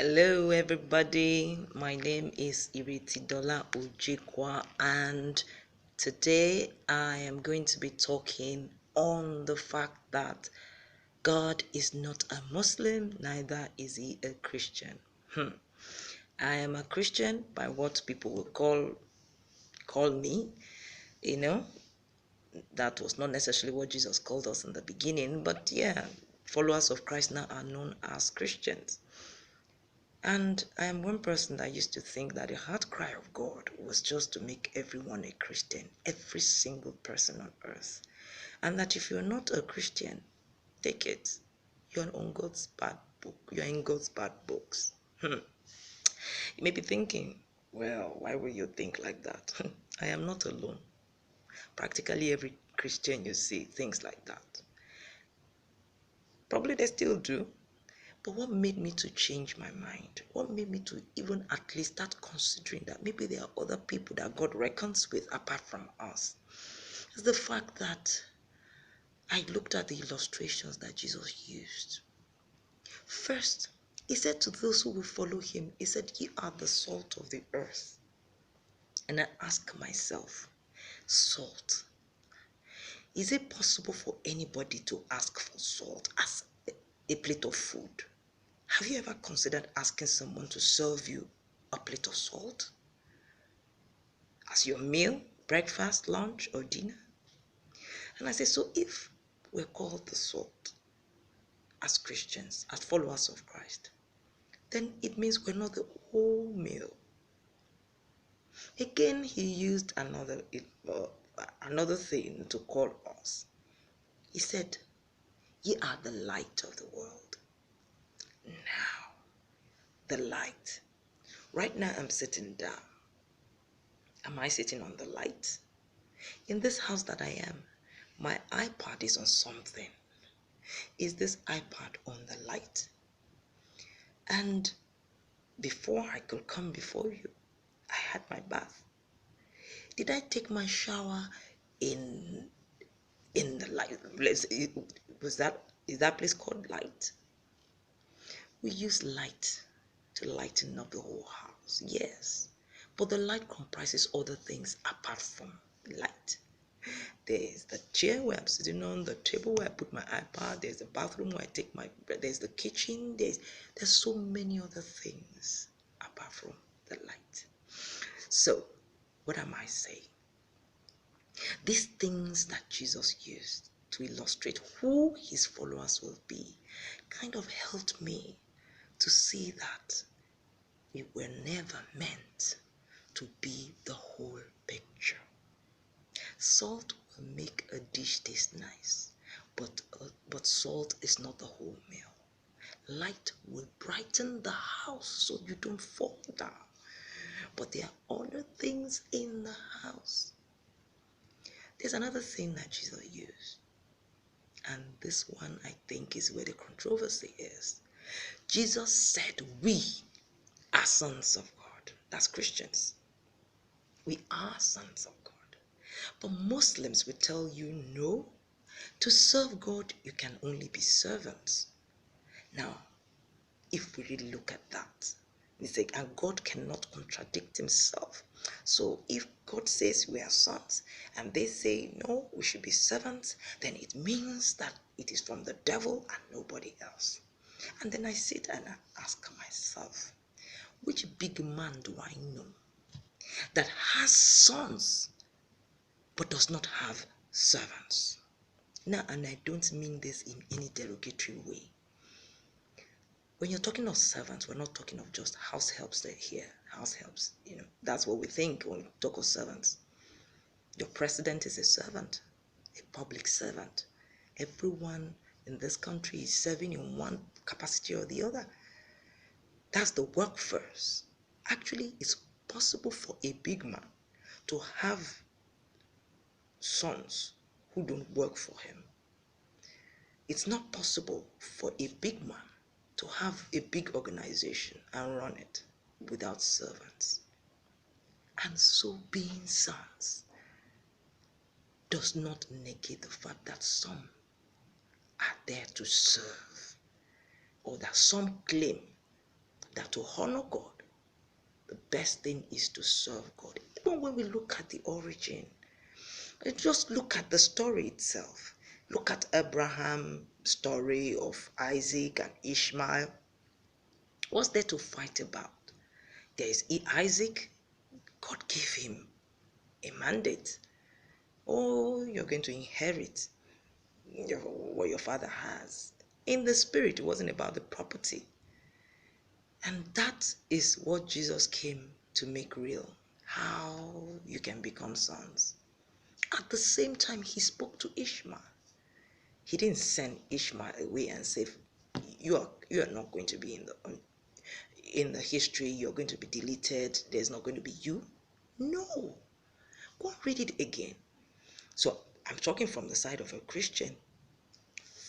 Hello, everybody. My name is Iritidola Ojikwa, and today I am going to be talking on the fact that God is not a Muslim, neither is he a Christian. I am a Christian by what people will call me. You know, that was not necessarily what Jesus called us in the beginning, but yeah, followers of Christ now are known as Christians. And I am one person that used to think that the heart cry of God was just to make everyone a Christian, every single person on earth. And that if you're not a Christian, take it. You're on God's bad book. You're in God's bad books. You may be thinking, well, why will you think like that? I am not alone. Practically every Christian you see thinks like that. Probably they still do. But what made me to change my mind? What made me to even at least start considering that maybe there are other people that God reckons with apart from us? Is the fact that I looked at the illustrations that Jesus used. First, he said to those who will follow him, he said, "Ye are the salt of the earth." And I ask myself, salt. Is it possible for anybody to ask for salt as a plate of food? Have you ever considered asking someone to serve you a plate of salt as your meal, breakfast, lunch, or dinner? And I say, so if we're called the salt as Christians, as followers of Christ, then it means we're not the whole meal. Again, he used another thing to call us. He said, "Ye are the light of the world." Now, the light. Right now, I'm sitting down. Am I sitting on the light? In this house that I am, my iPad is on something. Is this iPad on the light? And before I could come before you, I had my bath. Did I take my shower in the light? Is that place called light? We use light to lighten up the whole house, yes. But the light comprises other things apart from light. There's the chair where I'm sitting on, the table where I put my iPad, there's the bathroom where I take my, there's the kitchen, there's so many other things apart from the light. So, what am I saying? These things that Jesus used to illustrate who his followers will be kind of helped me to see that we were never meant to be the whole picture. Salt will make a dish taste nice, but salt is not the whole meal. Light will brighten the house so you don't fall down. But there are other things in the house. There's another thing that Jesus used. And this one, I think, is where the controversy is. Jesus said, "We are sons of God." That's Christians. We are sons of God. But Muslims will tell you, no, to serve God, you can only be servants. Now, if we really look at that, we say, and God cannot contradict himself. So if God says we are sons, and they say, no, we should be servants, then it means that it is from the devil and nobody else. And then I sit and I ask myself, which big man do I know that has sons but does not have servants? Now, and I don't mean this in any derogatory way. When you're talking of servants, we're not talking of just house helps here. House helps, that's what we think when we talk of servants. Your president is a servant, a public servant. Everyone in this country is serving in one capacity or the other. That's the workforce. Actually, it's possible for a big man to have sons who don't work for him. It's not possible for a big man to have a big organization and run it without servants. And so being sons does not negate the fact that some are there to serve, or that some claim that to honor God, the best thing is to serve God. Even when we look at the origin, just look at the story itself. Look at Abraham's story of Isaac and Ishmael. What's there to fight about? There is Isaac. God gave him a mandate. Oh, you're going to inherit what your father has. In the spirit, it wasn't about the property. And that is what Jesus came to make real. How you can become sons. At the same time, he spoke to Ishmael. He didn't send Ishmael away and say, you are not going to be in the history. You're going to be deleted. There's not going to be you. No. Go and read it again. So I'm talking from the side of a Christian.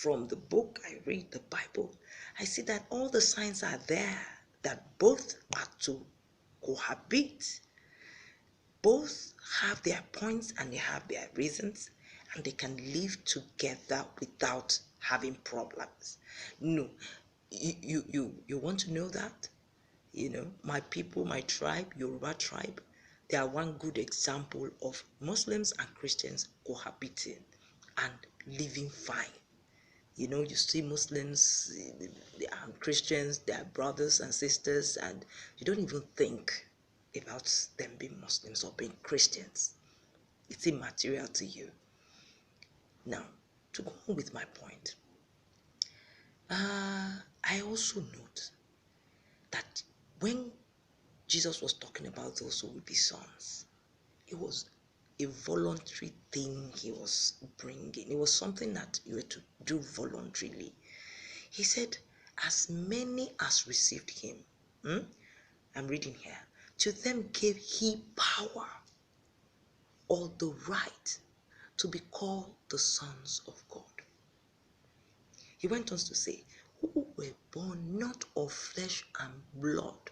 From the book I read, the Bible, I see that all the signs are there that both are to cohabit. Both have their points and they have their reasons, and they can live together without having problems. No, you want to know that? My people, my tribe, Yoruba tribe, they are one good example of Muslims and Christians cohabiting and living fine. You see Muslims, they are Christians, they are brothers and sisters, and you don't even think about them being Muslims or being Christians. It's immaterial to you. Now, to go on with my point, I also note that when Jesus was talking about those who would be sons, it was a voluntary thing he was bringing. It was something that you were to do voluntarily. He said, as many as received him, I'm reading here, to them gave he power or the right to be called the sons of God. He went on to say, who were born not of flesh and blood,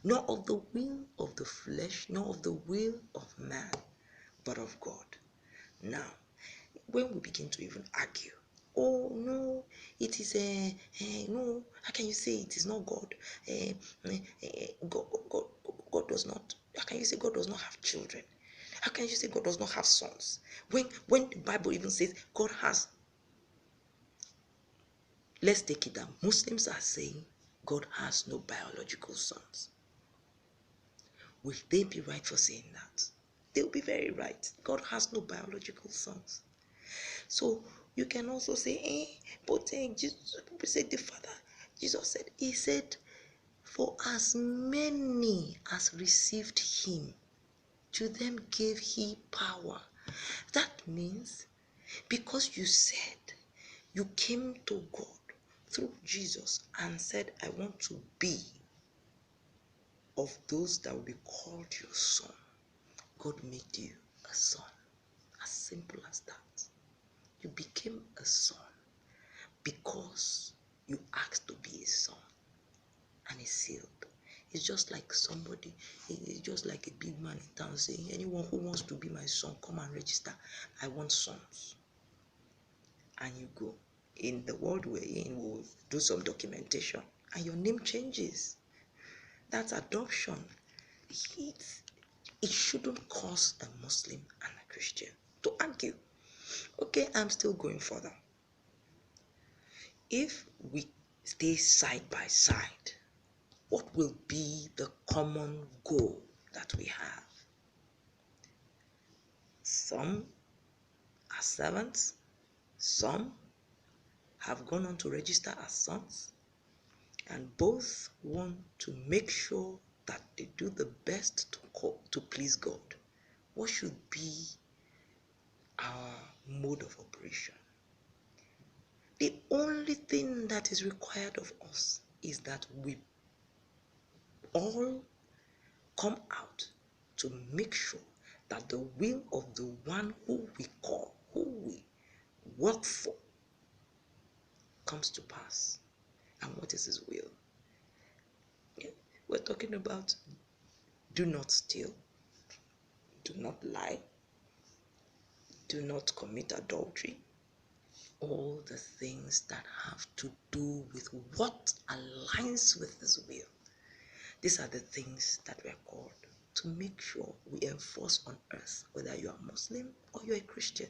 nor of the will of the flesh, nor of the will of man, but of God. Now, when we begin to even argue, oh no, it is no, how can you say it is not God? God does not. How can you say God does not have children? How can you say God does not have sons? When the Bible even says God has, let's take it down. Muslims are saying God has no biological sons. Will they be right for saying that? They'll be very right. God has no biological sons. So you can also say, but Jesus said the Father. Jesus said, he said, for as many as received him, to them gave he power. That means because you said you came to God through Jesus and said, I want to be of those that will be called your son. God made you a son. As simple as that. You became a son because you asked to be a son, and it's sealed. It's just like somebody, it's just like a big man in town saying, anyone who wants to be my son, come and register. I want sons. And you go. In the world we're in, we'll do some documentation, and your name changes. That's adoption. It shouldn't cause a Muslim and a Christian to argue. Okay, I'm still going further. If we stay side by side, what will be the common goal that we have? Some are servants, some have gone on to register as sons, and both want to make sure that they do the best to please God. What should be our mode of operation? The only thing that is required of us is that we all come out to make sure that the will of the one who we call, who we work for, comes to pass. And what is his will? We're talking about do not steal, do not lie, do not commit adultery, all the things that have to do with what aligns with his will. These are the things that we are called to make sure we enforce on earth, whether you are Muslim or you're a Christian.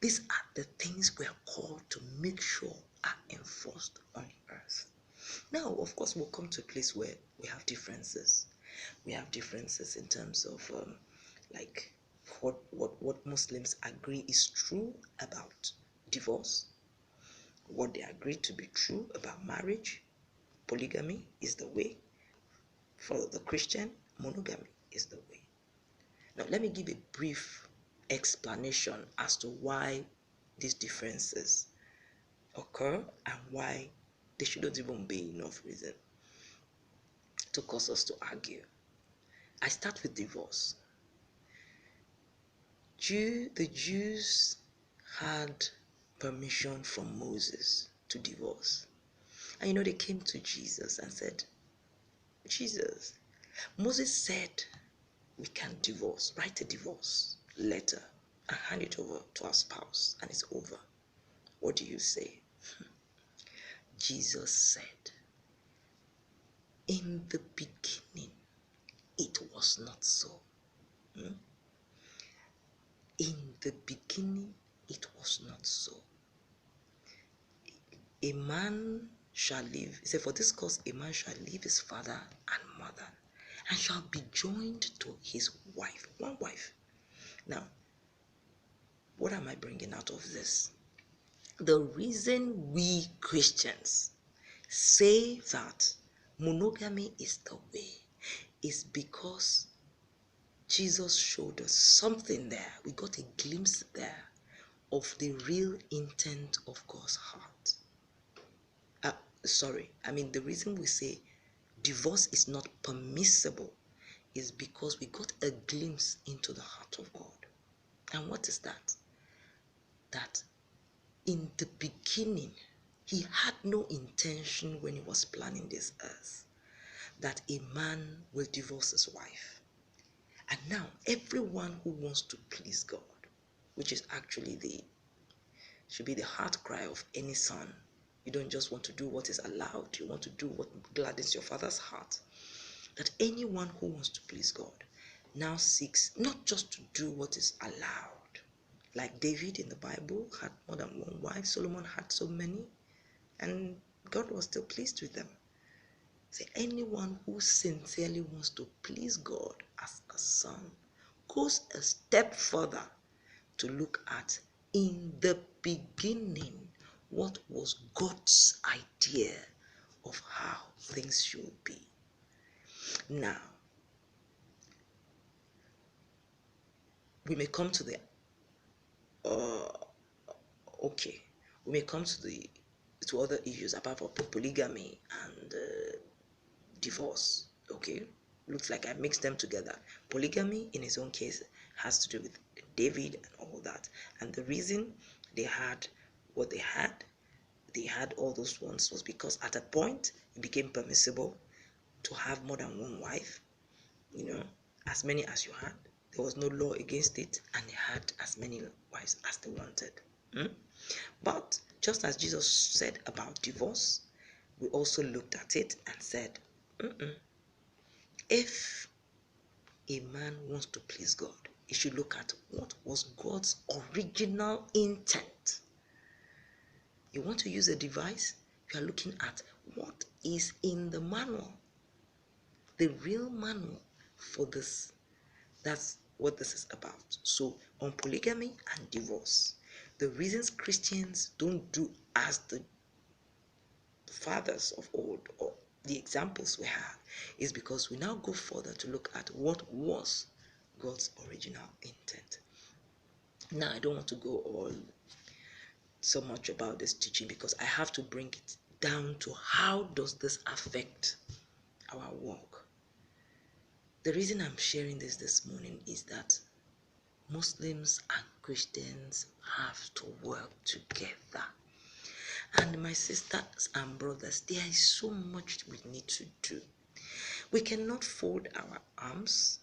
These are the things we are called to make sure are enforced on earth. Now, of course, we'll come to a place where we have differences. We have differences in terms of like what Muslims agree is true about divorce, what they agree to be true about marriage. Polygamy is the way. For the Christian, monogamy is the way. Now, let me give a brief explanation as to why these differences occur and why they shouldn't even be enough reason to cause us to argue. I start with divorce. The Jews had permission from Moses to divorce. And they came to Jesus and said, Jesus, Moses said we can divorce, write a divorce letter and hand it over to our spouse and it's over. What do you say? Jesus said, in the beginning, it was not so. In the beginning, it was not so. A man shall leave, he said, for this cause a man shall leave his father and mother and shall be joined to his wife. One wife. Now, what am I bringing out of this? The reason we Christians say that monogamy is the way is because Jesus showed us something there. We got a glimpse there of the real intent of God's heart. The reason we say divorce is not permissible is because we got a glimpse into the heart of God. And what is that? That in the beginning, he had no intention when he was planning this earth that a man will divorce his wife. And now, everyone who wants to please God, which is actually should be the heart cry of any son. You don't just want to do what is allowed, you want to do what gladdens your father's heart. That anyone who wants to please God now seeks not just to do what is allowed. Like David in the Bible had more than one wife, Solomon had so many, and God was still pleased with them. Say anyone who sincerely wants to please God as a son goes a step further to look at in the beginning what was God's idea of how things should be. Now, we may come to the we may come to other issues apart from polygamy and divorce. Okay, looks like I mixed them together. Polygamy in its own case has to do with David and all that, and the reason they had what they had all those ones was because at a point it became permissible to have more than one wife, as many as you had. There was no law against it, and they had as many wives as they wanted. But just as Jesus said about divorce, we also looked at it and said, if a man wants to please God, he should look at what was God's original intent. You want to use a device, you are looking at what is in the manual, the real manual for this. That's what this is about. So on polygamy and divorce, the reasons Christians don't do as the fathers of old or the examples we have is because we now go further to look at what was God's original intent. Now, I don't want to go on so much about this teaching because I have to bring it down to how does this affect our walk. The reason I'm sharing this morning is that Muslims and Christians have to work together. And my sisters and brothers, there is so much we need to do. We cannot fold our arms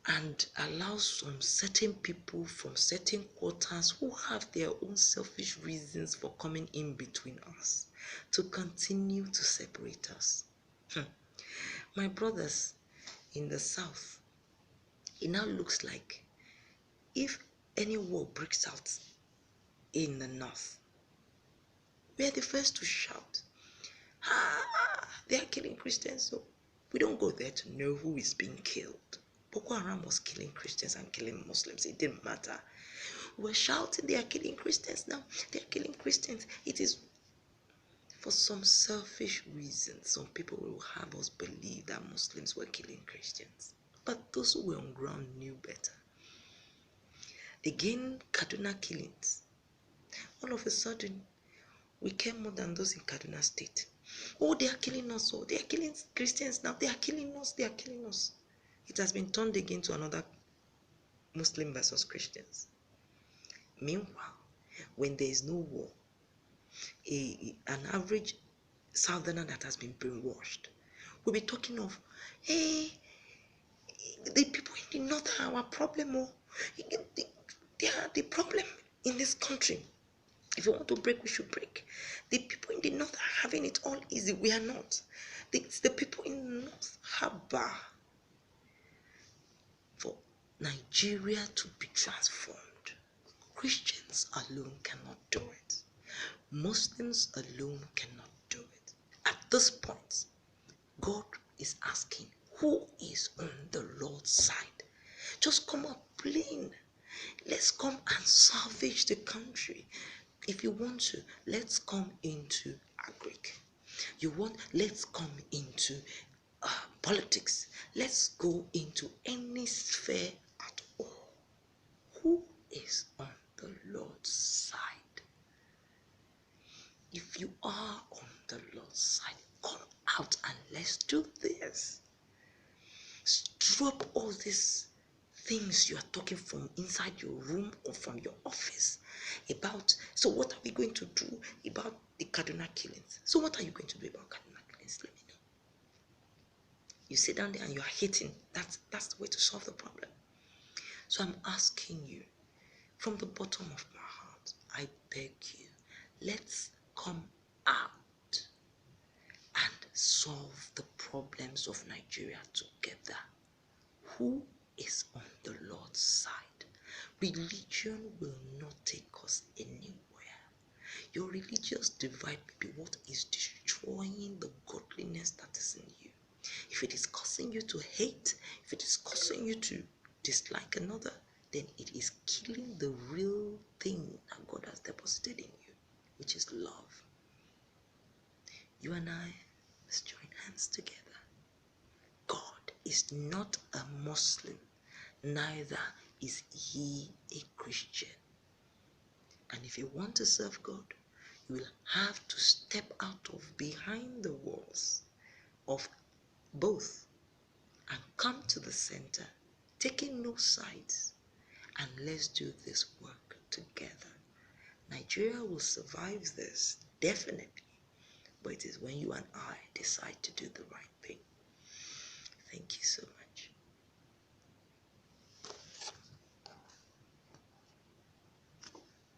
and allow some certain people from certain quarters who have their own selfish reasons for coming in between us to continue to separate us. My brothers in the south, it now looks like if any war breaks out in the north, we are the first to shout, they are killing Christians. So we don't go there to know who is being killed. Boko Haram was killing Christians and killing Muslims. It didn't matter. We were shouting, they are killing Christians now. They are killing Christians. It is for some selfish reasons. Some people will have us believe that Muslims were killing Christians. But those who were on ground knew better. Again, Kaduna killings. All of a sudden, we care more than those in Kaduna State. Oh, they are killing us. Oh, they are killing Christians now. They are killing us. They are killing us. It has been turned again to another Muslim versus Christians. Meanwhile, when there is no war, an average southerner that has been brainwashed will be talking of, hey, the people in the north are our problem. Oh, they are the problem in this country. If you want to break, we should break. The people in the north are having it all easy. We are not. It's the people in the north, Haba. For Nigeria to be transformed, Christians alone cannot do it. Muslims alone cannot do it. At this point, God is asking, who is on the Lord's side? Just come up plain. Let's come and salvage the country. If you want to, let's come into agric. Let's come into politics. Let's go into any sphere at all. Who is on the Lord's side? If you are on the Lord's side, come out and let's do this. Drop all these things you are talking from inside your room or from your office about, so what are we going to do about the Kaduna killings? So what are you going to do about Kaduna killings? Let me know. You sit down there and you are hating. That's the way to solve the problem. So I'm asking you, from the bottom of my heart, I beg you, let's come out and solve the problems of Nigeria together. Who is on the Lord's side? Religion will not take us anywhere. Your religious divide may be what is destroying the godliness that is in you. If it is causing you to hate, if it is causing you to dislike another, then it is killing the real thing that God has deposited in you, which is love. You and I must join hands together. God is not a Muslim, neither is he a Christian. And if you want to serve God, you will have to step out of behind the walls of both and come to the center, taking no sides, and let's do this work together. Nigeria will survive this, definitely, but it is when you and I decide to do the right thing. Thank you so much.